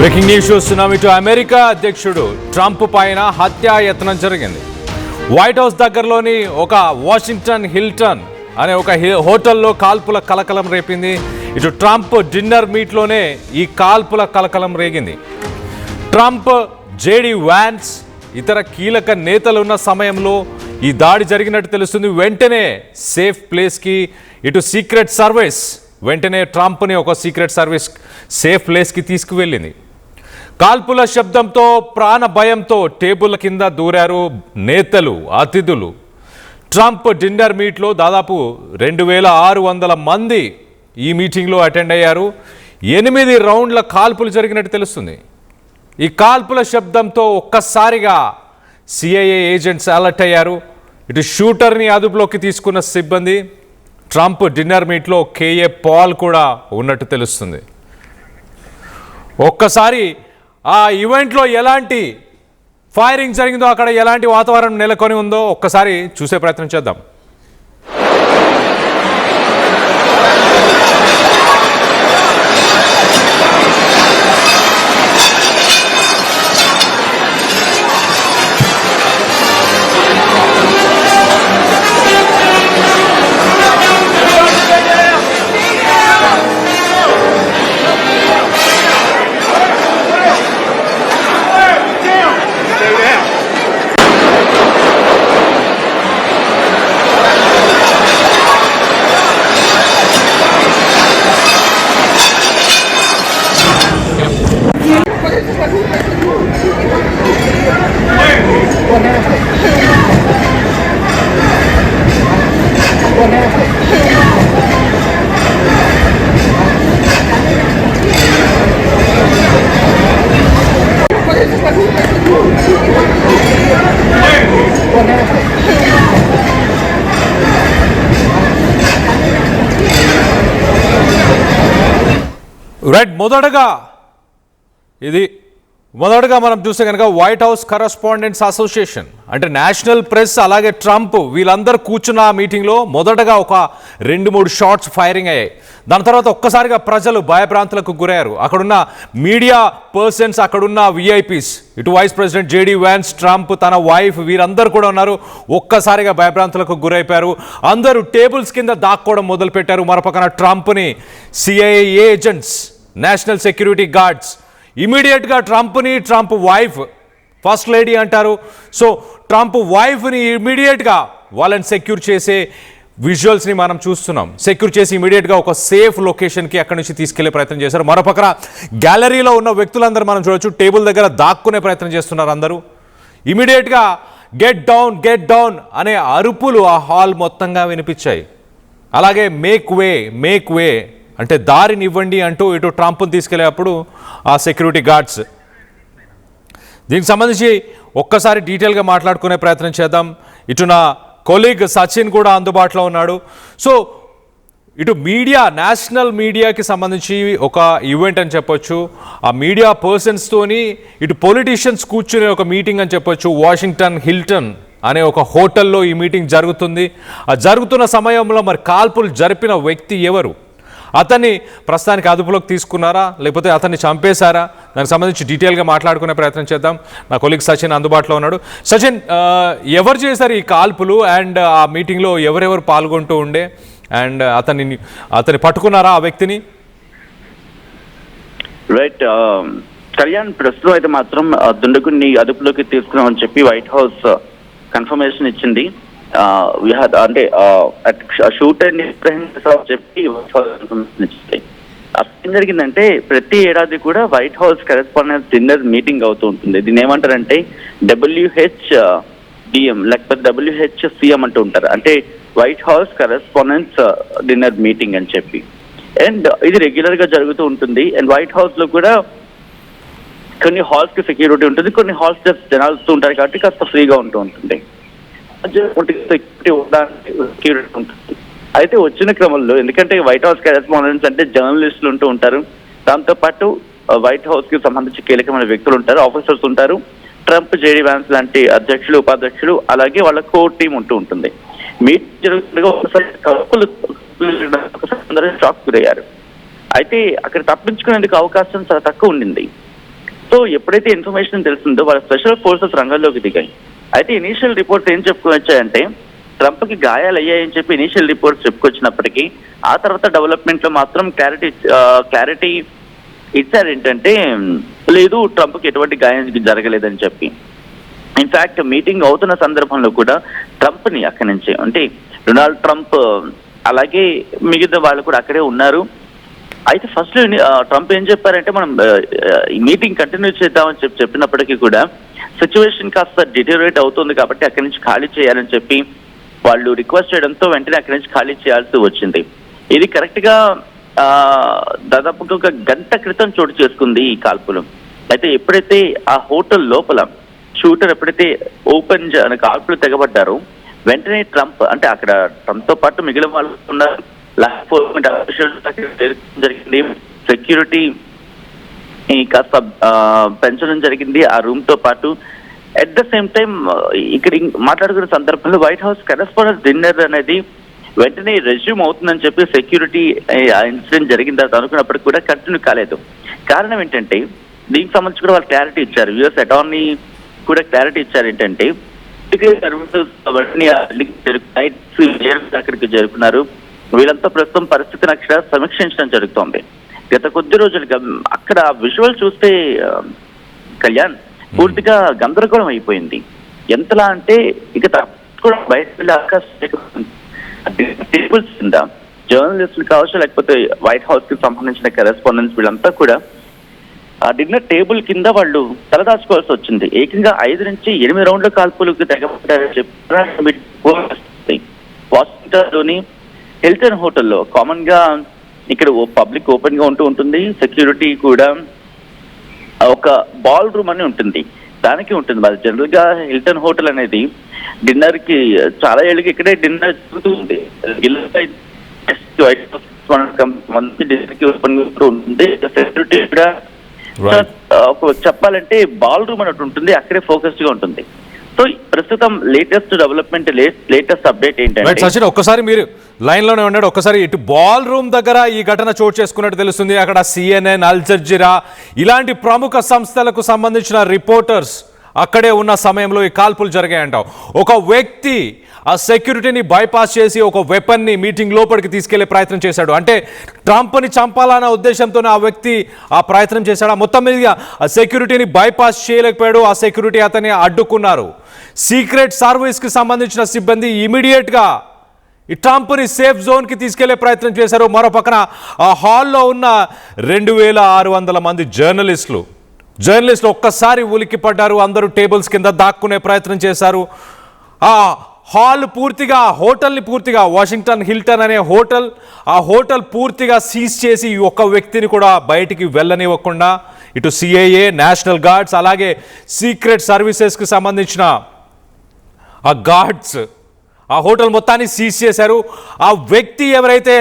Breaking news చూస్తున్నాం. ఇటు America అధ్యక్షుడు ట్రంప్ పైన హత్యాయత్నం జరిగింది. వైట్ హౌస్ దగ్గరలోని ఒక వాషింగ్టన్ హిల్టన్ అనే ఒక హోటల్లో కాల్పుల కలకలం రేపింది. ఇటు ట్రంప్ డిన్నర్ మీట్లోనే ఈ కాల్పుల కలకలం రేగింది. ట్రంప్, జేడీ వ్యాన్స్, ఇతర కీలక నేతలు ఉన్న సమయంలో ఈ దాడి జరిగినట్టు తెలుస్తుంది. వెంటనే సేఫ్ ప్లేస్కి ఇటు సీక్రెట్ సర్వీస్ వెంటనే ట్రంప్ని ఒక సీక్రెట్ సర్వీస్ సేఫ్ ప్లేస్కి తీసుకువెళ్ళింది. కాల్పుల శబ్దంతో ప్రాణ భయంతో టేబుల్ కింద దూరారు నేతలు, అతిథులు. ట్రంప్ డిన్నర్ మీట్లో దాదాపు 2600 మంది ఈ మీటింగ్లో అటెండ్ అయ్యారు. 8 రౌండ్ల కాల్పులు జరిగినట్టు తెలుస్తుంది. ఈ కాల్పుల శబ్దంతో ఒక్కసారిగా సిఐఏ ఏజెంట్స్ అలర్ట్ అయ్యారు. ఇటు షూటర్ని అదుపులోకి తీసుకున్న సిబ్బంది. ట్రంప్ డిన్నర్ మీట్లో కేఏ పాల్ కూడా ఉన్నట్టు తెలుస్తుంది. ఒక్కసారి ఆ ఈవెంట్లో ఎలాంటి ఫైరింగ్ జరిగిందో, అక్కడ ఎలాంటి వాతావరణం నెలకొని ఉందో ఒక్కసారి చూసే ప్రయత్నం చేద్దాం. రైట్, మొదటగా మనం చూస్తే కనుక వైట్ హౌస్ కరస్పాండెంట్స్ అసోసియేషన్ అంటే నేషనల్ ప్రెస్ అలాగే ట్రంప్ వీళ్ళందరూ కూర్చున్న ఆ మీటింగ్లో మొదటగా ఒక 2-3 షాట్స్ ఫైరింగ్ అయ్యాయి. దాని తర్వాత ఒక్కసారిగా ప్రజలు భయభ్రాంతులకు గురయ్యారు. అక్కడున్న మీడియా పర్సన్స్, అక్కడున్న విఐపీస్, ఇటు vice president JD Vance, Trump, తన వైఫ్ వీరందరూ కూడా ఉన్నారు. ఒక్కసారిగా భయభ్రాంతులకు గురైపోయారు. అందరూ టేబుల్స్ కింద దాక్కోవడం మొదలుపెట్టారు. మరోపక్కన ట్రంప్ని CIA agents, national security guards ఇమీడియట్గా ట్రంప్ వైఫ్, ఫస్ట్ లేడీ అంటారు, సో ట్రంప్ వైఫ్ని ఇమీడియట్గా వాళ్ళని సెక్యూర్ చేసే విజువల్స్ని మనం చూస్తున్నాం. సెక్యూర్ చేసి ఇమీడియట్గా ఒక సేఫ్ లొకేషన్కి అక్కడి నుంచి తీసుకెళ్లే ప్రయత్నం చేశారు. మరోపక్కన గ్యాలరీలో ఉన్న వ్యక్తులందరూ మనం చూడొచ్చు, టేబుల్ దగ్గర దాక్కునే ప్రయత్నం చేస్తున్నారు. అందరూ ఇమీడియట్గా గెట్ డౌన్ అనే అరుపులు ఆ హాల్ మొత్తంగా వినిపించాయి. అలాగే మేక్ వే అంటే దారినివ్వండి అంటూ ఇటు ట్రంప్ని తీసుకెళ్లేటప్పుడు ఆ సెక్యూరిటీ గార్డ్స్. దీనికి సంబంధించి ఒక్కసారి డీటెయిల్గా మాట్లాడుకునే ప్రయత్నం చేద్దాం. ఇటు నా కొలీగ్ సచిన్ కూడా అందుబాటులో ఉన్నాడు. సో ఇటు మీడియా, నేషనల్ మీడియాకి సంబంధించి ఒక ఈవెంట్ అని చెప్పొచ్చు. ఆ మీడియా పర్సన్స్తోని ఇటు పొలిటీషియన్స్ కూర్చునే ఒక మీటింగ్ అని చెప్పొచ్చు. వాషింగ్టన్ హిల్టన్ అనే ఒక హోటల్లో ఈ మీటింగ్ జరుగుతుంది. ఆ జరుగుతున్న సమయంలో మరి కాల్పులు జరిపిన వ్యక్తి ఎవరు, అతన్ని ప్రస్తుతానికి అదుపులోకి తీసుకున్నారా లేకపోతే అతన్ని చంపేశారా, దానికి సంబంధించి డీటెయిల్గా మాట్లాడుకునే ప్రయత్నం చేద్దాం. నా కొలీగ్ సచిన్ అందుబాటులో ఉన్నాడు. సచిన్, ఎవరు చేశారు ఈ కాల్పులు అండ్ ఆ మీటింగ్లో ఎవరెవరు పాల్గొంటూ ఉండే అండ్ అతన్ని పట్టుకున్నారా ఆ వ్యక్తిని? రైట్ కళ్యాణ్, ప్రస్తుతం అయితే మాత్రం దుండగుడిని అదుపులోకి తీసుకున్నామని చెప్పి వైట్ హౌస్ కన్ఫర్మేషన్ ఇచ్చింది. అంటే షూటర్ ని చెప్పి వైట్ హౌస్ కన్ఫర్మేషన్ ఇచ్చింది. అసలు ఏం జరిగిందంటే, ప్రతి ఏడాది కూడా white house correspondence dinner meeting అవుతూ ఉంటుంది. దీన్ని ఏమంటారంటే WHDM లేకపోతే WHCM అంటూ ఉంటారు, అంటే white house correspondence dinner meeting అని చెప్పి. అండ్ ఇది రెగ్యులర్ గా జరుగుతూ ఉంటుంది. అండ్ వైట్ హౌస్ లో కూడా కొన్ని హాల్స్ కి సెక్యూరిటీ ఉంటుంది, కొన్ని హాల్స్ జనాలు వస్తూ ఉంటారు కాబట్టి కాస్త ఫ్రీగా ఉంటూ ఉంటుంది. సెక్యూరిటీ ఉంటుంది. అయితే వచ్చిన క్రమంలో, ఎందుకంటే వైట్ హౌస్ కరెస్పాండెంట్స్ అంటే జర్నలిస్టులు ఉంటూ ఉంటారు, దాంతోపాటు వైట్ హౌస్ కి సంబంధించి కీలకమైన వ్యక్తులు ఉంటారు, ఆఫీసర్స్ ఉంటారు, ట్రంప్, జేడీ వ్యాన్స్ లాంటి అధ్యక్షులు, ఉపాధ్యక్షులు, అలాగే వాళ్ళ కోర్ టీం ఉంటూ ఉంటుంది. మీటింగ్ జరుగుతుండగా ఒకసారి షాక్ గురయ్యారు. అయితే అక్కడ తప్పించుకునేందుకు అవకాశం చాలా తక్కువ ఉండింది. సో ఎప్పుడైతే ఇన్ఫర్మేషన్ తెలిసిందో వాళ్ళ స్పెషల్ ఫోర్సెస్ రంగంలోకి దిగాయి. అయితే ఇనీషియల్ రిపోర్ట్స్ ఏం చెప్పుకొచ్చాయంటే ట్రంప్కి గాయాలు అయ్యాయని చెప్పి ఇనీషియల్ రిపోర్ట్స్ చెప్పుకొచ్చినప్పటికీ ఆ తర్వాత డెవలప్మెంట్ లో మాత్రం క్లారిటీ ఇచ్చారు ఏంటంటే లేదు, ట్రంప్కి ఎటువంటి గాయం జరగలేదని చెప్పి. ఇన్ఫాక్ట్ మీటింగ్ అవుతున్న సందర్భంలో కూడా ట్రంప్ని అక్కడి నుంచి, అంటే డొనాల్డ్ ట్రంప్ అలాగే మిగతా వాళ్ళు కూడా అక్కడే ఉన్నారు. అయితే ఫస్ట్ ట్రంప్ ఏం చెప్పారంటే మనం ఈ మీటింగ్ కంటిన్యూ చేద్దామని చెప్పినప్పటికీ కూడా సిచ్యువేషన్ కాస్త డిటోరేట్ అవుతుంది కాబట్టి అక్కడి నుంచి ఖాళీ చేయాలని చెప్పి వాళ్ళు రిక్వెస్ట్ చేయడంతో వెంటనే అక్కడి నుంచి ఖాళీ చేయాల్సి వచ్చింది. ఇది కరెక్ట్ గా దాదాపుగా 1 గంట క్రితం చోటు చేసుకుంది ఈ కాల్పులు. అయితే ఎప్పుడైతే ఆ హోటల్ లోపల షూటర్ ఎప్పుడైతే కాల్పులు తెగబడ్డారో వెంటనే ట్రంప్, అంటే అక్కడ ట్రంప్ తో పాటు మిగిలిన వాళ్ళు ఉన్నారు, లా ఎన్ఫోర్స్మెంట్ ఆఫీసర్స్ జరిగింది, సెక్యూరిటీ కాస్త పెంచడం జరిగింది ఆ రూమ్ తో పాటు. అట్ ద సేమ్ టైం ఇక్కడ మాట్లాడుకున్న సందర్భంలో వైట్ హౌస్ కరెస్పాండెన్స్ డిన్నర్ అనేది వెంటనే రెజ్యూమ్ అవుతుందని చెప్పి సెక్యూరిటీ ఇన్సిడెంట్ జరిగిన తర్వాత అనుకున్నప్పటికీ కూడా కంటిన్యూ కాలేదు. కారణం ఏంటంటే దీనికి సంబంధించి కూడా వాళ్ళు క్లారిటీ ఇచ్చారు. యుఎస్ అటార్నీ కూడా క్లారిటీ ఇచ్చారు ఏంటంటే అక్కడికి జరుపుకున్నారు. వీళ్ళంతా ప్రస్తుతం పరిస్థితిని అక్కడ సమీక్షించడం జరుగుతోంది. గత కొద్ది రోజులుగా అక్కడ విజువల్ చూస్తే కళ్యాణ్ పూర్తిగా గందరగోళం అయిపోయింది. ఎంతలా అంటే ఇక కూడా బయట వెళ్ళే అవకాశం టేబుల్స్ కింద జర్నలిస్టులు కావచ్చు, లేకపోతే వైట్ హౌస్ కి సంబంధించిన కరెస్పాండెంట్స్ వీళ్ళంతా కూడా ఆ డిన్నర్ టేబుల్ కింద వాళ్ళు తలదాచుకోవాల్సి వచ్చింది. ఏకంగా 5 నుంచి 8 రౌండ్ల కాల్పులకు తెగబడ్డారని చెప్పి వాషింగ్టన్ లోని హిల్టన్ హోటల్లో కామన్ గా ఇక్కడ పబ్లిక్ ఓపెన్ గా ఉంటుంది, సెక్యూరిటీ కూడా ఒక బాల్ రూమ్ అని ఉంటుంది, దానికి ఉంటుంది. మరి జనరల్ గా హిల్టన్ హోటల్ అనేది డిన్నర్ కి చాలా ఏళ్ళకి ఇక్కడే డిన్నర్ జరుగుతుంది. డిన్నర్ కి ఓపెన్ గా ఉంటుంది. సెక్యూరిటీ కూడా చెప్పాలంటే బాల్ రూమ్ అన్నట్టు ఉంటుంది, అక్కడే ఫోకస్డ్ గా ఉంటుంది. సో ప్రస్తుతం లేటెస్ట్ డెవలప్మెంట్, లేటెస్ట్ అప్డేట్ ఏంటంటే సచిన్ ఒక్కసారి మీరు లైన్ లోనే ఉన్నాడు, ఒక్కసారి ఇటు బాల్ రూమ్ దగ్గర ఈ ఘటన చోటు చేసుకున్నట్టు తెలుస్తుంది. అక్కడ CNN, అల్ జజీరా ఇలాంటి ప్రముఖ సంస్థలకు సంబంధించిన రిపోర్టర్స్ అక్కడే ఉన్న సమయంలో ఈ కాల్పులు జరిగాయంటావు. ఒక వ్యక్తి ఆ సెక్యూరిటీని బైపాస్ చేసి ఒక వెపన్ని మీటింగ్ లోపలికి తీసుకెళ్లే ప్రయత్నం చేశాడు. అంటే ట్రంప్ని చంపాలన్న ఉద్దేశంతోనే ఆ వ్యక్తి ఆ ప్రయత్నం చేశాడు. మొత్తం మీద ఆ సెక్యూరిటీని బైపాస్ చేయలేకపోయాడు. ఆ సెక్యూరిటీ అతన్ని అడ్డుకున్నారు. సీక్రెట్ సర్వీస్కి సంబంధించిన సిబ్బంది ఇమీడియట్గా ఈ ట్రంప్ని సేఫ్ జోన్కి తీసుకెళ్లే ప్రయత్నం చేశారు. మరో పక్కన ఆ హాల్లో ఉన్న 2600 మంది జర్నలిస్టులు ఒక్కసారి ఉలిక్కి పడ్డారు. అందరూ టేబుల్స్ కింద దాక్కునే ప్రయత్నం చేశారు. ఆ హాల్ పూర్తిగా, హోటల్ని పూర్తిగా, వాషింగ్టన్ హిల్టన్ అనే హోటల్, ఆ హోటల్ పూర్తిగా సీజ్ చేసి ఒక్క వ్యక్తిని కూడా బయటికి వెళ్ళనివ్వకుండా ఇటు CIA, నేషనల్ గార్డ్స్ అలాగే సీక్రెట్ సర్వీసెస్కి సంబంధించిన ఆ గార్డ్స్ ఆ హోటల్ మొత్తాన్ని సీజ్ చేశారు. ఆ వ్యక్తి ఎవరైతే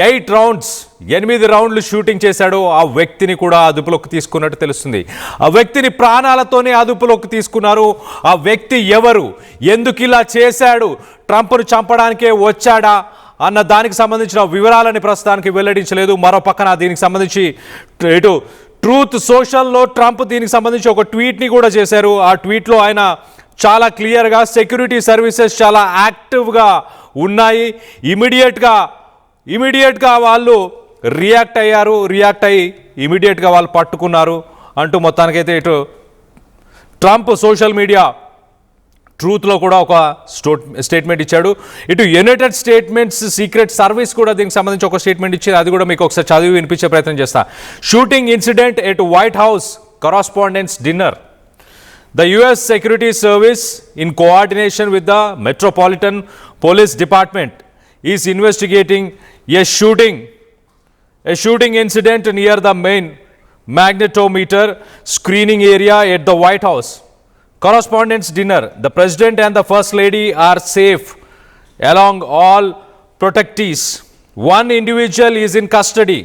8 రౌండ్లు షూటింగ్ చేశాడో ఆ వ్యక్తిని కూడా అదుపులోకి తీసుకున్నట్టు తెలుస్తుంది. ఆ వ్యక్తిని ప్రాణాలతోనే అదుపులోకి తీసుకున్నారు. ఆ వ్యక్తి ఎవరు, ఎందుకు ఇలా చేశాడు, ట్రంప్ను చంపడానికే వచ్చాడా అన్న దానికి సంబంధించిన వివరాలని ప్రస్తుతానికి వెల్లడించలేదు. మరో పక్కన దీనికి సంబంధించి ఇటు ట్రూత్ సోషల్లో ట్రంప్ దీనికి సంబంధించి ఒక ట్వీట్ని కూడా చేశారు. ఆ ట్వీట్లో ఆయన చాలా క్లియర్గా సెక్యూరిటీ సర్వీసెస్ చాలా యాక్టివ్గా ఉన్నాయి, ఇమీడియట్గా వాళ్ళు రియాక్ట్ అయ్యి ఇమీడియట్గా వాళ్ళు పట్టుకున్నారు అంటూ మొత్తానికైతే ఇటు ట్రంప్ సోషల్ మీడియా ట్రూత్లో కూడా ఒక స్టేట్మెంట్ ఇచ్చాడు. ఇటు యునైటెడ్ స్టేట్మెంట్స్ సీక్రెట్ సర్వీస్ కూడా దీనికి సంబంధించి ఒక స్టేట్మెంట్ ఇచ్చింది. అది కూడా మీకు ఒకసారి చదివి వినిపించే ప్రయత్నం చేస్తా. Shooting incident at white house correspondence dinner. The US Security Service, in coordination with the Metropolitan Police Department, is investigating a shooting incident near the main magnetometer screening area at the White House. Correspondence dinner. The President and the First Lady are safe along all protectees. One individual is in custody.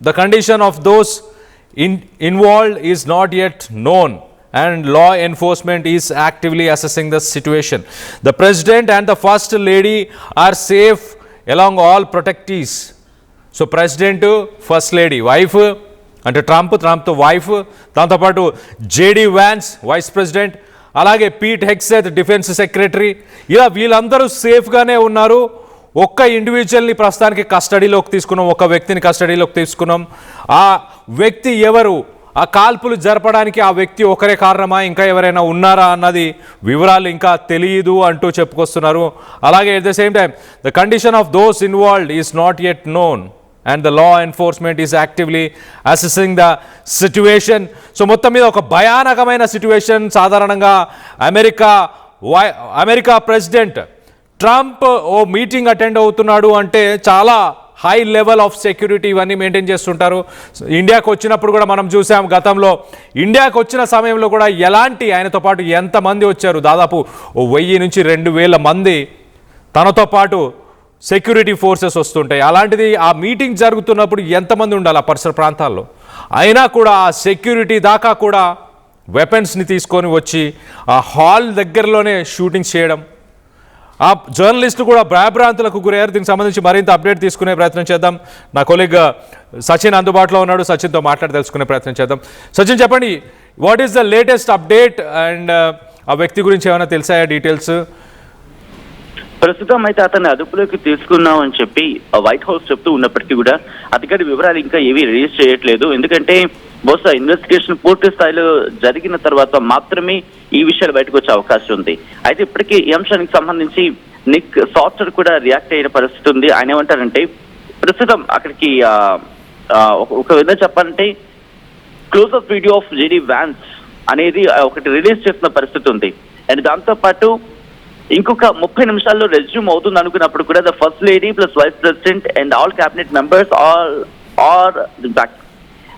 The condition of those involved is not yet known, and law enforcement is actively assessing the situation. The President and the First Lady are safe along all protectees. So President, First Lady, wife అంటే ట్రంప్తో wife, దాంతోపాటు JD Vance vice president, అలాగే Pete Hegseth defence secretary, ఇలా వీళ్ళందరూ సేఫ్గానే ఉన్నారు. ఒక్క ఇండివిజువల్ని ప్రస్తుతానికి కస్టడీలోకి తీసుకున్నాం, ఒక వ్యక్తిని కస్టడీలోకి తీసుకున్నాం. ఆ వ్యక్తి ఎవరు, ఆ కాల్పులు జరపడానికి ఆ వ్యక్తి ఒకరే కారణమా, ఇంకా ఎవరైనా ఉన్నారా అన్నది వివరాలు ఇంకా తెలియదు అంటూ చెప్పుకొస్తున్నారు. అలాగే at the same time the condition of those involved is not yet known and the law enforcement is actively assessing the situation. So మొత్తం మీద ఒక భయానకమైన సిచ్యువేషన్. సాధారణంగా అమెరికా ప్రెసిడెంట్ ట్రంప్ ఓ మీటింగ్ అటెండ్ అవుతున్నాడు అంటే చాలా హై లెవెల్ ఆఫ్ సెక్యూరిటీ ఇవన్నీ maintain చేస్తుంటారు. ఇండియాకు వచ్చినప్పుడు కూడా మనం చూసాం, గతంలో ఇండియాకు వచ్చిన సమయంలో కూడా ఎలాంటి, ఆయనతో పాటు ఎంతమంది వచ్చారు, దాదాపు 1000 నుంచి 2000 మంది తనతో పాటు సెక్యూరిటీ ఫోర్సెస్ వస్తుంటాయి. అలాంటిది ఆ మీటింగ్ జరుగుతున్నప్పుడు ఎంతమంది ఉండాలి ఆ పరిసర ప్రాంతాల్లో, అయినా కూడా ఆ సెక్యూరిటీ దాకా కూడా వెపన్స్ని తీసుకొని వచ్చి ఆ హాల్ దగ్గరలోనే షూటింగ్స్ చేయడం. ఆ జర్నలిస్టు కూడా భయభ్రాంతులకు గురయ్యారు. దీనికి సంబంధించి మరింత అప్డేట్ తీసుకునే ప్రయత్నం చేద్దాం. నా కొలీగ్ సచిన్ అందుబాటులో ఉన్నాడు, సచిన్తో మాట్లాడి తెలుసుకునే ప్రయత్నం చేద్దాం. సచిన్, చెప్పండి, what is the latest update and ఆ వ్యక్తి గురించి ఏమైనా తెలిసాయా డీటెయిల్స్? ప్రస్తుతం అయితే అతన్ని అదుపులోకి తీసుకున్నాం అని చెప్పి వైట్ హౌస్ చెప్తూ ఉన్నప్పటికీ కూడా అధికారి వివరాలు ఇంకా ఏవి రిలీజ్ చేయట్లేదు. ఎందుకంటే బహుశా ఇన్వెస్టిగేషన్ పూర్తి స్థాయిలో జరిగిన తర్వాత మాత్రమే ఈ విషయాలు బయటకు వచ్చే అవకాశం ఉంది. అయితే ఇప్పటికీ ఈ అంశానికి సంబంధించి నిక్ సాఫ్ట్వేర్ కూడా రియాక్ట్ అయిన పరిస్థితి ఉంది. ఆయన ఏమంటారంటే, ప్రస్తుతం అక్కడికి ఒక విధంగా చెప్పాలంటే close up video of JD Vance అనేది ఒకటి రిలీజ్ చేస్తున్న పరిస్థితి ఉంది. అండ్ దాంతో పాటు ఇంకొక 30 నిమిషాల్లో రెజ్యూమ్ అవుతుంది అనుకున్నప్పుడు కూడా the first lady plus vice president and all cabinet members are back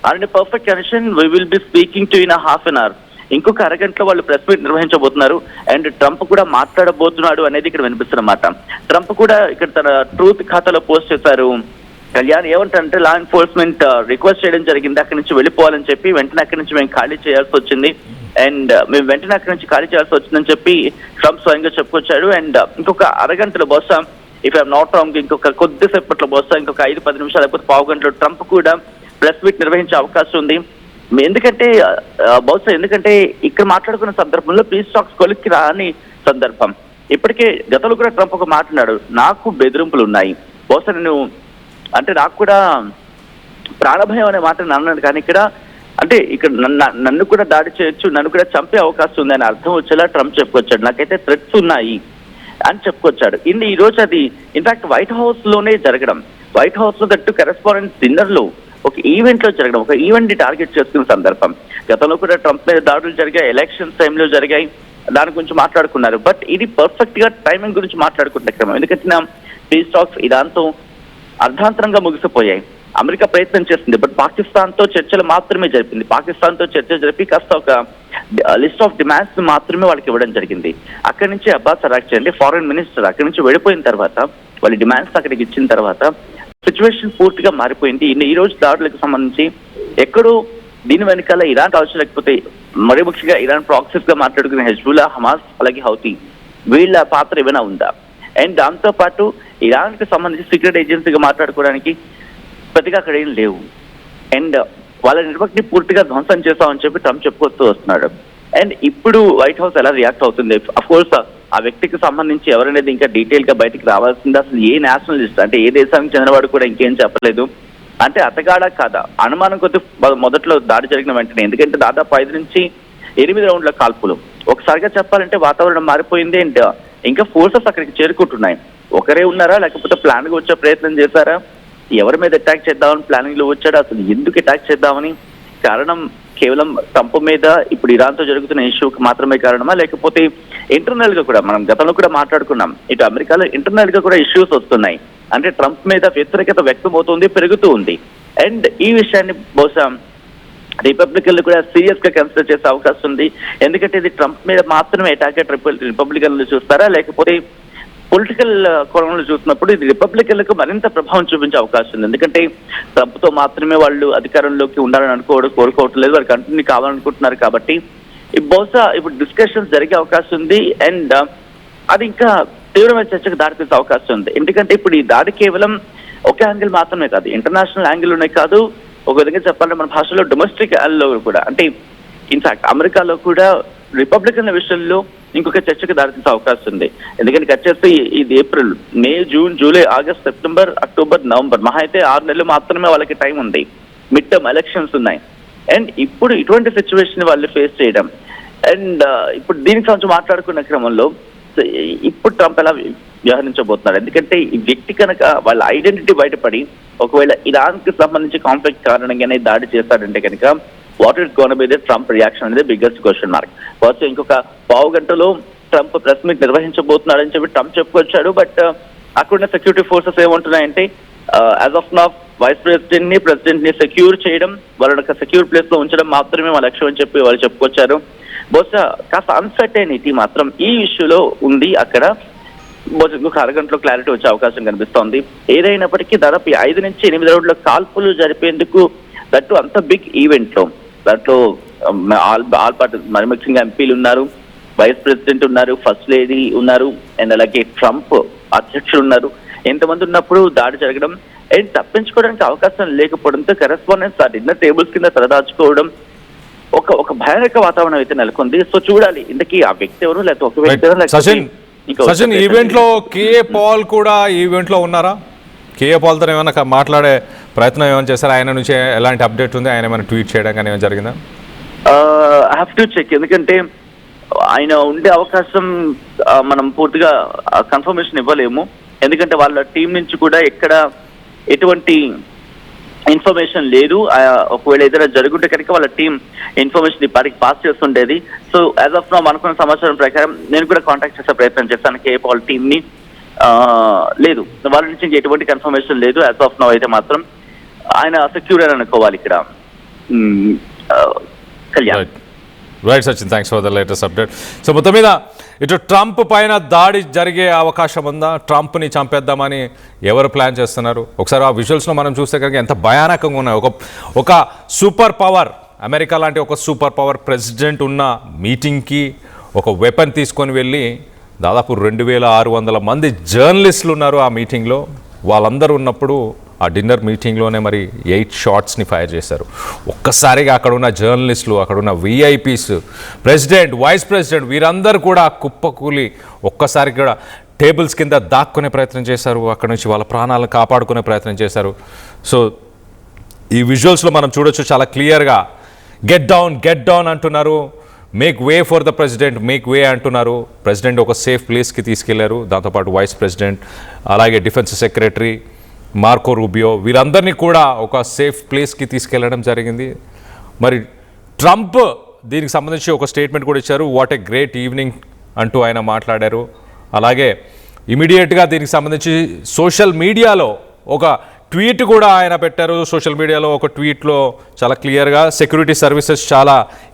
are in perfect condition. We will be speaking to in half an hour. ఇంకొక అరగంటలో వాళ్ళు ప్రెస్ మీట్ నిర్వహించబోతున్నారు. అండ్ ట్రంప్ కూడా మాట్లాడబోతున్నాడు అనేది ఇక్కడ వినిపిస్తున్నమాట. ట్రంప్ కూడా ఇక్కడ తన ట్రూత్ ఖాతాలో పోస్ట్ చేశారు. కళ్యాణ్ ఏమంటారంటే, లా ఎన్ఫోర్స్మెంట్ రిక్వెస్ట్ చేయడం జరిగింది అక్కడి నుంచి వెళ్ళిపోవాలని చెప్పి, వెంటనే అక్కడి నుంచి మేము ఖాళీ చేయాల్సి వచ్చింది అండ్ మేము వెంటనే అక్కడి నుంచి ఖాళీ చేయాల్సి వచ్చిందని చెప్పి ట్రంప్ స్వయంగా చెప్పుకొచ్చాడు. అండ్ ఇంకొక అరగంటలో బహుశా, ఇఫ్ ఐఎమ్ నాట్ రాంగ్, ఇంకొక కొద్దిసేపట్లో బహుశా ఇంకొక 5-10 నిమిషాలు లేకపోతే పావు గంటలో ట్రంప్ కూడా ప్రెస్ మీట్ నిర్వహించే అవకాశం ఉంది. ఎందుకంటే ఇక్కడ మాట్లాడుకున్న సందర్భంలో పీస్ టాక్స్ కొలిక్కి రాని సందర్భం. ఇప్పటికే గతంలో కూడా ట్రంప్ ఒక మాట్లాడాడు, నాకు బెదిరింపులు ఉన్నాయి, బహుశా నేను అంటే నాకు కూడా ప్రాణభయం అనే మాట అన్నాడు. కానీ ఇక్కడ నన్ను కూడా దాడి చేయొచ్చు, నన్ను కూడా చంపే అవకాశం ఉంది అని అర్థం వచ్చేలా ట్రంప్ చెప్పుకొచ్చాడు. నాకైతే థ్రెట్స్ ఉన్నాయి అని చెప్పుకొచ్చాడు. ఈ రోజు అది ఇన్ఫాక్ట్ వైట్ హౌస్ లోనే జరగడం, వైట్ హౌస్ లో దట్టు కరెస్పాండెంట్ డిన్నర్ లో ఒక ఈవెంట్ లో జరగడం, ఒక ఈవెంట్ ని టార్గెట్ చేసుకున్న సందర్భం. గతంలో కూడా ట్రంప్ మీద దాడులు జరిగాయి, ఎలక్షన్స్ టైంలో జరిగాయి, దాని గురించి మాట్లాడుకున్నారు. బట్ ఇది పర్ఫెక్ట్ గా టైమింగ్ గురించి మాట్లాడుకుంటే క్రమం. ఎందుకంటే పీస్ టాక్స్ ఇదాంతో అర్ధాంతరంగా ముగిసిపోయాయి. అమెరికా ప్రయత్నం చేస్తుంది, బట్ పాకిస్తాన్ తో చర్చలు మాత్రమే జరిపింది. పాకిస్తాన్ తో చర్చ జరిపి కాస్త ఒక లిస్ట్ ఆఫ్ డిమాండ్స్ మాత్రమే వాళ్ళకి ఇవ్వడం జరిగింది. అక్కడి నుంచి అబ్బాస్ అరాక్చీ అంటే ఫారెన్ మినిస్టర్ అక్కడి నుంచి వెళ్ళిపోయిన తర్వాత, వాళ్ళ డిమాండ్స్ అక్కడికి ఇచ్చిన తర్వాత సిచ్యువేషన్ పూర్తిగా మారిపోయింది. ఈ రోజు దాడులకు సంబంధించి ఎక్కడో దీని వెనకాల ఇరాన్ కావచ్చు, లేకపోతే మరీ ముఖ్యంగా ఇరాన్ ప్రాక్సీస్ గా మాట్లాడుకునే హెజ్బుల్లా, హమాస్, అలాగే హౌతీ, వీళ్ళ పాత్ర ఏమైనా ఉందా? అండ్ దాంతో పాటు ఇరాన్ కి సంబంధించి సీక్రెట్ ఏజెన్సీగా మాట్లాడుకోవడానికి పెద్దగా అక్కడ ఏం లేవు. అండ్ వాళ్ళ నెట్వర్క్ ని పూర్తిగా ధ్వంసం చేస్తామని చెప్పి ట్రంప్ చెప్పుకొస్తూ వస్తున్నాడు. అండ్ ఇప్పుడు వైట్ హౌస్ ఎలా రియాక్ట్ అవుతుంది? అఫ్ కోర్స్ ఆ వ్యక్తికి సంబంధించి ఎవరనేది ఇంకా డీటెయిల్ గా బయటకు రావాల్సింది. అసలు ఏ నేషనలిస్ట్ అంటే ఏ దేశానికి చెందినవాడు కూడా ఇంకేం చెప్పలేదు. అంటే అతగాడా కాదా అనుమానం కొద్ది మొదట్లో దాడి జరిగిన వెంటనే, ఎందుకంటే దాదాపు 5 నుంచి 8 రౌండ్ల కాల్పులు. ఒకసారిగా చెప్పాలంటే వాతావరణం మారిపోయింది. అండ్ ఇంకా ఫోర్సెస్ అక్కడికి చేరుకుంటున్నాయి. ఒకరే ఉన్నారా, లేకపోతే ప్లాన్ గా వచ్చే ప్రయత్నం చేశారా, ఎవరి మీద అటాక్ చేద్దామని ప్లానింగ్ లో వచ్చాడు, అసలు ఎందుకు అటాక్ చేద్దామని కారణం కేవలం ట్రంప్ మీద ఇప్పుడు ఇరాన్ తో జరుగుతున్న ఇష్యూకి మాత్రమే కారణమా, లేకపోతే ఇంటర్నల్ గా కూడా మనం గతంలో కూడా మాట్లాడుకున్నాం, ఇటు అమెరికాలో ఇంటర్నల్ గా కూడా ఇష్యూస్ వస్తున్నాయి. అంటే ట్రంప్ మీద వ్యతిరేకత వ్యక్తం అవుతుంది, పెరుగుతూ ఉంది. అండ్ ఈ విషయాన్ని బహుశా రిపబ్లికన్లు కూడా సీరియస్ గా కన్సిడర్ చేసే అవకాశం ఉంది. ఎందుకంటే ఇది ట్రంప్ మీద మాత్రమే అటాక్ రిపబ్లికన్లు చూస్తారా, లేకపోతే పొలిటికల్ కోణంలో చూసినప్పుడు ఇది రిపబ్లికన్లకు మరింత ప్రభావం చూపించే అవకాశం ఉంది. ఎందుకంటే ట్రంప్ తో మాత్రమే వాళ్ళు అధికారంలోకి ఉండాలని కోరుకోవట్లేదు, వాళ్ళు కంటిన్యూ కావాలనుకుంటున్నారు. కాబట్టి బహుశా ఇప్పుడు డిస్కషన్స్ జరిగే అవకాశం ఉంది. అండ్ అది ఇంకా తీవ్రమైన చర్చకు దారితీసే అవకాశం ఉంది. ఎందుకంటే ఇప్పుడు ఈ దాడి కేవలం ఒక యాంగిల్ మాత్రమే కాదు, ఇంటర్నేషనల్ యాంగిల్ లోనే కాదు, ఒక విధంగా చెప్పాలంటే మన భాషలో డొమెస్టిక్ లో కూడా, అంటే ఇన్ఫాక్ట్ అమెరికాలో కూడా రిపబ్లికన్ల విషయంలో ఇంకొక చర్చకు దారితీసే అవకాశం ఉంది. ఎందుకంటే కట్ చేస్తే ఇది April, May, June, July, August, September, October, November, మహా అయితే 6 నెలలు మాత్రమే వాళ్ళకి టైం ఉంది. మిడ్ టర్మ్ ఎలక్షన్స్ ఉన్నాయి. అండ్ ఇప్పుడు ఇటువంటి సిచ్యువేషన్ వాళ్ళు ఫేస్ చేయడం, అండ్ ఇప్పుడు దీనికి సంబంధించి మాట్లాడుకున్న క్రమంలో ఇప్పుడు ట్రంప్ ఎలా వ్యవహరించబోతున్నారు, ఎందుకంటే ఈ వ్యక్తి కనుక వాళ్ళ ఐడెంటిటీ బయటపడి ఒకవేళ ఇరాన్కి సంబంధించి కాన్ఫ్లిక్ట్ కారణంగానే దాడి చేస్తాడంటే కనుక what is gonna be the Trump reaction అనేది బిగ్గెస్ట్ క్వశ్చన్ మార్క్. ఫస్ట్ ఇంకొక పావు గంటలో ట్రంప్ ప్రెస్ మీట్ నిర్వహించబోతున్నాడని చెప్పి ట్రంప్ చెప్పుకొచ్చాడు. బట్ అక్కడున్న సెక్యూరిటీ ఫోర్సెస్ ఏమంటున్నాయంటే యాజ్ ఆఫ్ నౌ ప్రెసిడెంట్ ని సెక్యూర్ చేయడం, వాళ్ళని ఒక సెక్యూర్ ప్లేస్ లో ఉంచడం మాత్రమే వాళ్ళ లక్ష్యం అని చెప్పి వాళ్ళు చెప్పుకొచ్చారు. బహుశా కాస్త అన్సర్టైనిటీ మాత్రం ఈ ఇష్యూలో ఉంది. అక్కడ బహుశా ఇంకొక అరగంటలో క్లారిటీ వచ్చే అవకాశం కనిపిస్తోంది. ఏదైనప్పటికీ దాదాపు 5 నుంచి 8 రౌండ్ల కాల్పులు జరిపేందుకు, దట్టు అంత బిగ్ ఈవెంట్ లో, దాంట్లో ఆల్ పార్టీ మరి ముఖ్యంగా ఎంపీలు ఉన్నారు, వైస్ ప్రెసిడెంట్ ఉన్నారు, ఫస్ట్ లేడీ ఉన్నారు, అండ్ అలాగే ట్రంప్ అధ్యక్షులు ఉన్నారు. ఎంతమంది ఉన్నప్పుడు దాడి జరగడం అండ్ తప్పించుకోవడానికి అవకాశం లేకపోవడంతో కరెస్పాండెంట్స్ ఆ డిన్నర్ టేబుల్స్ కింద తలదాచుకోవడం, ఒక భయానక వాతావరణం అయితే నెలకొంది. సో చూడాలి ఇంతకీ ఆ వ్యక్తి ఎవరు, లేకపోతే ఒక వ్యక్తి సచిన్ ఈవెంట్ లో కేఏ పాల్ కూడా ఈవెంట్ లో ఉన్నారా? కేఏ పాల్తో ఏమైనా మాట్లాడే ప్రయత్నం ఏమైనా చేశారా? ఆయన నుంచి ఎలాంటి అప్డేట్ ఉంది? ఆయన ఏమైనా ట్వీట్ చేయడం కానీ ఏమైనా జరిగిందా? ఐ హావ్ టు చెక్, ఎందుకంటే ఆయన ఉండే అవకాశం మనం పూర్తిగా కన్ఫర్మేషన్ ఇవ్వలేము. ఎందుకంటే వాళ్ళ టీం నుంచి కూడా ఎక్కడ ఎటువంటి ఇన్ఫర్మేషన్ లేదు. ఒకవేళ ఏదైనా జరుగుంటే కనుక వాళ్ళ టీం ఇన్ఫర్మేషన్ పార్టీకి పాస్ చేస్తుండేది. సో యాజ్ ఆఫ్ నౌ అనుకున్న సమాచారం ప్రకారం నేను కూడా కాంటాక్ట్ చేసే ప్రయత్నం చేస్తాను కేఏ పాల్ టీమ్ ని. లేదు, వాళ్ళ నుంచి ఎటువంటి కన్ఫర్మేషన్ లేదు. యాజ్ ఆఫ్ నౌ అయితే మాత్రం ఆయన సెక్యూర్ అని అనుకోవాలి ఇక్కడ. Kalyan. Right Sachin, thanks for the latest update. So మొత్తం మీద ఇటు ట్రంప్ పైన దాడి జరిగే అవకాశం ఉందా? ట్రంప్ని చంపేద్దామని ఎవరు ప్లాన్ చేస్తున్నారు? ఒకసారి ఆ విజువల్స్లో మనం చూస్తే కనుక ఎంత భయానకంగా ఉన్నాయి. ఒక సూపర్ పవర్, అమెరికా లాంటి ఒక సూపర్ పవర్ ప్రెసిడెంట్ ఉన్న మీటింగ్కి ఒక వెపన్ తీసుకొని వెళ్ళి దాదాపు 2600 మంది జర్నలిస్టులు ఉన్నారు ఆ మీటింగ్లో. వాళ్ళందరూ ఉన్నప్పుడు ఆ డిన్నర్ మీటింగ్లోనే మరి 8 షాట్స్ని ఫైర్ చేశారు. ఒక్కసారిగా అక్కడ ఉన్న జర్నలిస్టులు, అక్కడ ఉన్న విఐపీస్, ప్రెసిడెంట్, వైస్ ప్రెసిడెంట్ వీరందరూ కూడా కుప్పకూలి ఒక్కసారి కూడా టేబుల్స్ కింద దాక్కునే ప్రయత్నం చేశారు. అక్కడ నుంచి వాళ్ళ ప్రాణాలను కాపాడుకునే ప్రయత్నం చేశారు. సో ఈ విజువల్స్లో మనం చూడొచ్చు చాలా క్లియర్గా. గెట్ డౌన్ అంటున్నారు, make way for the president, make way అంటున్నారు. ప్రెసిడెంట్ ఒక సేఫ్ ప్లేస్కి తీసుకెళ్లారు. దాంతోపాటు వైస్ ప్రెసిడెంట్, అలాగే డిఫెన్స్ సెక్రటరీ మార్కో రూబియో వీరందరినీ కూడా ఒక సేఫ్ ప్లేస్కి తీసుకెళ్లడం జరిగింది. మరి ట్రంప్ దీనికి సంబంధించి ఒక స్టేట్మెంట్ కూడా ఇచ్చారు. వాట్ ఏ గ్రేట్ ఈవినింగ్ అంటూ ఆయన మాట్లాడారు. అలాగే ఇమీడియట్గా దీనికి సంబంధించి సోషల్ మీడియాలో ఒక ట్వీట్ కూడా ఆయన పెట్టారు. సోషల్ మీడియాలో ఒక ట్వీట్లో చాలా క్లియర్గా సెక్యూరిటీ సర్వీసెస్ చాలా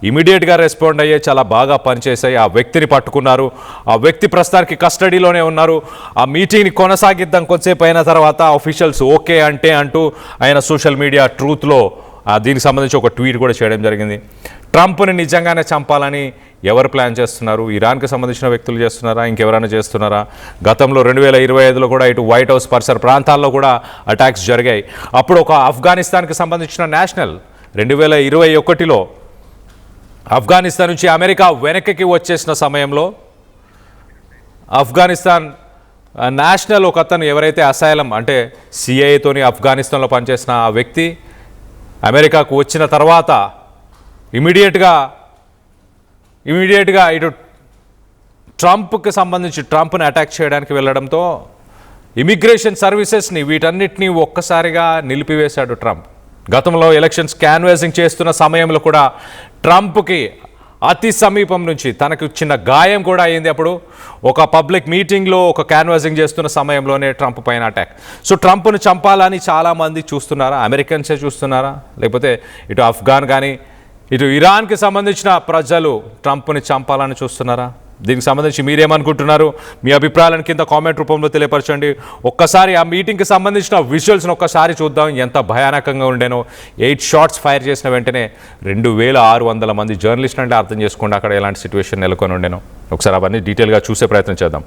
ఇమీడియట్గా రెస్పాండ్ అయ్యాయి, చాలా బాగా పనిచేశాయి. ఆ వ్యక్తిని పట్టుకున్నారు. ఆ వ్యక్తి ప్రస్తుతానికి కస్టడీలోనే ఉన్నారు. ఆ మీటింగ్ని కొనసాగిద్దాం కొంతసేపు అయిన తర్వాత ఆఫీషియల్స్ ఓకే అంటే అంటూ ఆయన సోషల్ మీడియా ట్రూత్లో దీనికి సంబంధించి ఒక ట్వీట్ కూడా చేయడం జరిగింది. ట్రంప్ని నిజంగానే చంపాలని ఎవరు ప్లాన్ చేస్తున్నారు? ఇరాన్కి సంబంధించిన వ్యక్తులు చేస్తున్నారా, ఇంకెవరైనా చేస్తున్నారా? గతంలో 2025లో కూడా ఇటు వైట్ హౌస్ పరిసర ప్రాంతాల్లో కూడా అటాక్స్ జరిగాయి. అప్పుడు ఒక ఆఫ్ఘనిస్తాన్కి సంబంధించిన నేషనల్ 2021లో ఆఫ్ఘనిస్తాన్ నుంచి అమెరికా వెనక్కి వచ్చేసిన సమయంలో ఆఫ్ఘనిస్తాన్ నేషనల్ ఒక అతను ఎవరైతే అసైలం అంటే సిఐఏతోని ఆఫ్ఘనిస్తాన్లో పనిచేసిన ఆ వ్యక్తి అమెరికాకు వచ్చిన తర్వాత ఇమీడియట్గా ఇటు ట్రంప్కి సంబంధించి ట్రంప్ని అటాక్ చేయడానికి వెళ్ళడంతో ఇమిగ్రేషన్ సర్వీసెస్ని వీటన్నిటినీ ఒక్కసారిగా నిలిపివేశాడు ట్రంప్. గతంలో ఎలక్షన్స్ క్యాన్వాసింగ్ చేస్తున్న సమయంలో కూడా ట్రంప్కి అతి సమీపం నుంచి తనకు చిన్న గాయం కూడా అయింది. అప్పుడు ఒక పబ్లిక్ మీటింగ్లో ఒక క్యాన్వాసింగ్ చేస్తున్న సమయంలోనే ట్రంప్ పైన అటాక్. సో ట్రంప్ను చంపాలని చాలామంది చూస్తున్నారా? అమెరికన్సే చూస్తున్నారా? లేకపోతే ఇటు ఆఫ్ఘాన్ కానీ ఇటు ఇరాన్కి సంబంధించిన ప్రజలు ట్రంప్ని చంపాలని చూస్తున్నారా? దీనికి సంబంధించి మీరేమనుకుంటున్నారు? మీ అభిప్రాయాలను కింద కామెంట్ రూపంలో తెలియపరచండి. ఒక్కసారి ఆ మీటింగ్కి సంబంధించిన విజువల్స్ని ఒక్కసారి చూద్దాం, ఎంత భయానకంగా ఉండేనో. 8 షాట్స్ ఫైర్ చేసిన వెంటనే 2600 మంది జర్నలిస్టులు అంటే అర్థం చేసుకోండి అక్కడ ఎలాంటి సిచ్యువేషన్ నెలకొని ఉండేనో. ఒకసారి అవన్నీ డీటెయిల్గా చూసే ప్రయత్నం చేద్దాం.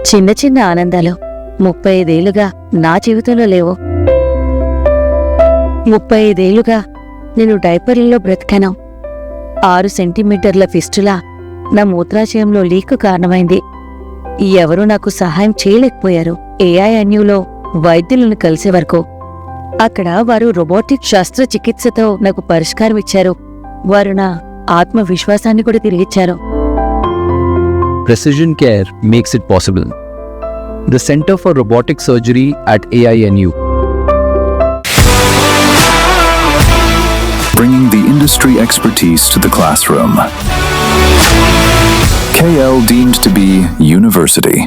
చిన్న చిన్న ఆనందాలు 35 ఏళ్లుగా నా జీవితంలో లేవు. 35 ఏళ్లుగా నేను డైపర్లలో బ్రతికాను. 6 సెంటీమీటర్ల ఫిస్టులా నా మూత్రాశయంలో లీకు కారణమైంది. ఎవరూ నాకు సహాయం చేయలేకపోయారు. AINUలో వైద్యులను కలిసే వరకు. అక్కడ వారు రోబోటిక్ శస్త్రచికిత్సతో నాకు పరిష్కారం ఇచ్చారు. వారు నా ఆత్మవిశ్వాసాన్ని కూడా తిరిగిచ్చారు. Precision Care makes it possible. The Center for Robotic Surgery at AINU. Bringing the industry expertise to the classroom. KL deemed to be university.